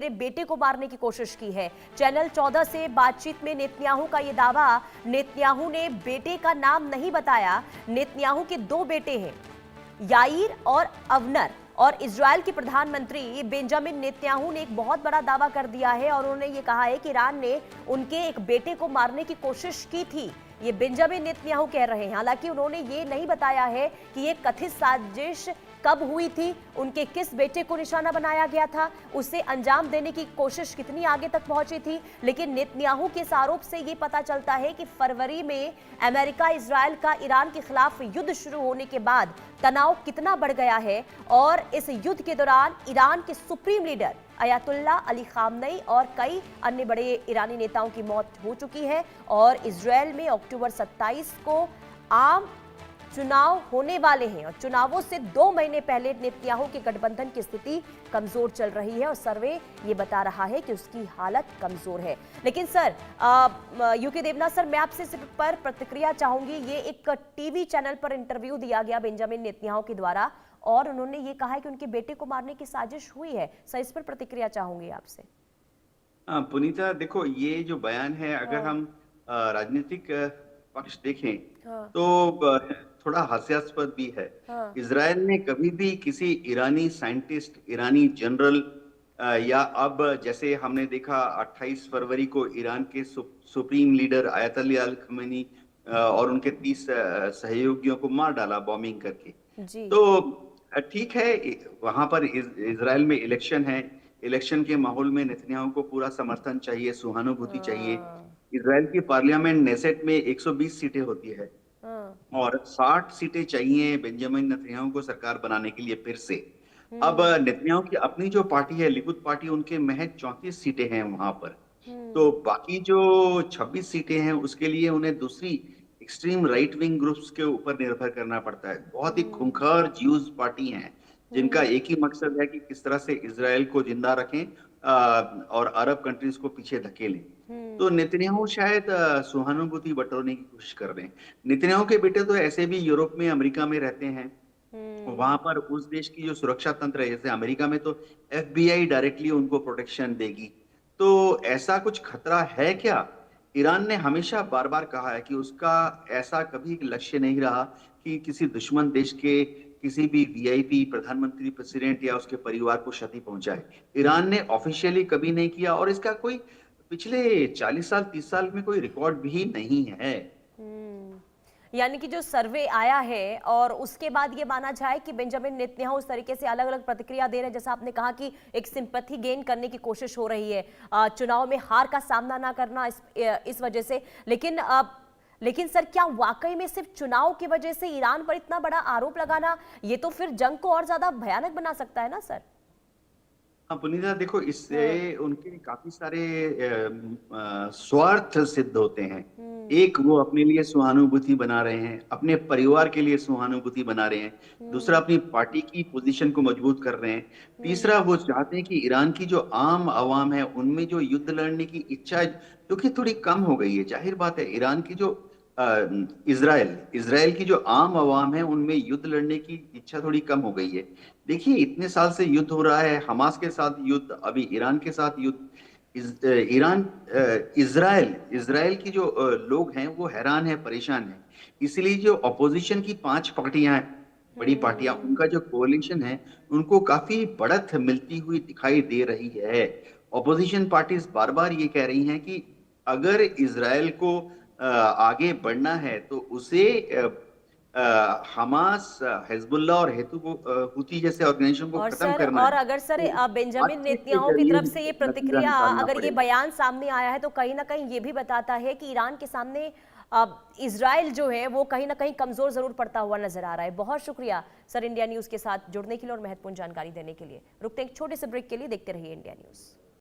मेरे बेटे को मारने की कोशिश की है। चैनल 14 से बातचीत में नेतन्याहू का यह दावा। नेतन्याहू ने बेटे का नाम नहीं बताया। नेतन्याहू के दो बेटे हैं, याईर और अवनर, और इजराइल के प्रधानमंत्री बेंजामिन नेतन्याहू ने एक बहुत बड़ा दावा कर दिया है और उन्होंने ये कहा है कि ईरान ने उनके एक बेटे को मारने की कोशिश की थी। ये बेंजामिन नेतन्याहू कह रहे हैं। हालांकि उन्होंने ये नहीं बताया है कि ये कथित साजिश कब हुई थी, उनके किस बेटे को निशाना बनाया गया था, उसे अंजाम देने की कोशिश कितनी आगे तक पहुंची थी। लेकिन नेतन्याहू के इस आरोप से ये पता चलता है कि फरवरी में अमेरिका इजराइल का ईरान के खिलाफ युद्ध शुरू होने के बाद तनाव कितना बढ़ गया है और इस युद्ध के दौरान ईरान के supreme leader Ayatollah Ali Khamenei और कई अन्य बड़े ईरानी नेताओं की मौत हो चुकी है। और इजराइल में अक्टूबर 27 को आम चुनाव होने वाले हैं और चुनावों से 2 महीने पहले नेतन्याहू के गठबंधन की स्थिति कमजोर चल रही है और सर्वे ये बता रहा है कि उसकी हालत कमजोर है। लेकिन सर, यूके देवनाथ सर, मैं आपसे इस पर प्रतिक्रिया चाहूंगी। ये एक टीवी चैनल पर इंटरव्यू दिया गया बेंजामिन नेतन्याहू के द्वारा और उन्होंने ये कहा है कि उनके बेटे को मारने की साजिश हुई है। सर, इस पर प्रतिक्रिया चाहूंगी आपसे। पुनीता, देखो, ये जो बयान है, अगर हम राजनीतिक पक्ष देखें तो थोड़ा हास्यास्पद भी है। इजराइल ने कभी भी किसी ईरानी साइंटिस्ट, ईरानी जनरल या अब जैसे हमने देखा 28 फरवरी को ईरान के supreme leader Ayatollah Ali Khamenei और उनके 30 सहयोगियों को मार डाला बॉम्बिंग करके। तो ठीक है, वहां पर इजराइल में इलेक्शन है। इलेक्शन के माहौल में नेतन्याहू को पूरा समर्थन चाहिए, सहानुभूति चाहिए। इजराइल की पार्लियामेंट नेसेट में 120 सीटें होती है और 60 सीटें चाहिए बेंजामिन नेतन्याहू को सरकार बनाने के लिए फिर से। अब नेतन्याहू की अपनी जो पार्टी है, लिकुद पार्टी, उनके महज 34 सीटें हैं वहां पर। तो बाकी जो 26 सीटें हैं उसके लिए उन्हें दूसरी एक्सट्रीम राइट विंग ग्रुप्स के ऊपर निर्भर करना पड़ता है। बहुत ही खूंखार ज्यूज पार्टी हैं जिनका एक ही मकसद है कि किस तरह से इजराइल को जिंदा रखें और अरब कंट्रीज को पीछे धकेलें। तो नेतन्याहू शायद सहानुभूति बटोरने की कोशिश कर रहे हैं। नेतन्याहू के बेटे तो ऐसे भी यूरोप में, अमेरिका में रहते हैं। वहां पर उस देश की जो सुरक्षा तंत्र है, जैसे अमेरिका में तो FBI डायरेक्टली उनको प्रोटेक्शन देगी। तो ऐसा कुछ खतरा है क्या? ईरान ने हमेशा बार बार कहा है कि उसका ऐसा कभी लक्ष्य नहीं रहा कि किसी दुश्मन देश के किसी भी VIP, प्रधानमंत्री, प्रेसिडेंट या उसके परिवार को क्षति पहुंचाए। ईरान ने ऑफिशियली कभी नहीं किया और इसका कोई पिछले 40 साल 30 साल में कोई रिकॉर्ड भी नहीं है। यानी कि जो सर्वे आया है और उसके बाद ये माना जाए कि बेंजामिन नेतन्याहू उस तरीके से अलग अलग प्रतिक्रिया दे रहे हैं, जैसा आपने कहा कि एक सिंपैथी गेन करने की कोशिश हो रही है, चुनाव में हार का सामना ना करना इस वजह से। लेकिन सर, क्या वाकई में सिर्फ चुनाव की वजह से ईरान पर इतना बड़ा आरोप लगाना, ये तो फिर जंग को और ज्यादा भयानक बना सकता है ना सर? पुनीता, देखो, इससे उनके काफी सारे स्वार्थ सिद्ध होते हैं। एक, वो अपने लिए सहानुभूति बना रहे हैं, अपने परिवार के लिए सहानुभूति बना रहे हैं। दूसरा, अपनी पार्टी की पोजीशन को मजबूत कर रहे हैं। तीसरा, वो चाहते हैं कि ईरान की जो आम आवाम है उनमें जो युद्ध लड़ने की इच्छा, जो कि थोड़ी कम हो गई है। जाहिर बात है, ईरान की जो इजराइल की जो आम आवाम है उनमें युद्ध लड़ने की इच्छा थोड़ी कम हो गई है। देखिए, इतने साल से युद्ध हो रहा है, हमास के साथ युद्ध, अभी ईरान के साथ युद्ध। इजराइल की जो लोग हैं वो हैरान है, परेशान है। इसलिए जो अपोजिशन की 5 पार्टियां हैं, बड़ी पार्टियां, उनका जो कोalition है, उनको काफी बढ़त मिलती हुई दिखाई दे रही है। अपोजिशन पार्टीज बार बार ये कह रही हैं कि अगर इजराइल को आगे बढ़ना है तो उसे हमास, हिजबुल्लाह और हुती जैसे ऑर्गेनाइजेशन को खत्म करना है। और अगर सर बेंजामिन नेतन्याहू की तरफ से ये प्रतिक्रिया, अगर ये बयान सामने आया है तो कहीं ना कहीं ये भी बताता है कि ईरान के सामने इजराइल जो है वो कहीं ना कहीं कमजोर जरूर पड़ता हुआ नजर आ रहा है। बहुत शुक्रिया सर, इंडिया न्यूज के साथ जुड़ने के लिए और महत्वपूर्ण जानकारी देने के लिए। रुकते हैं एक छोटे से ब्रेक के लिए, देखते रहिए इंडिया न्यूज।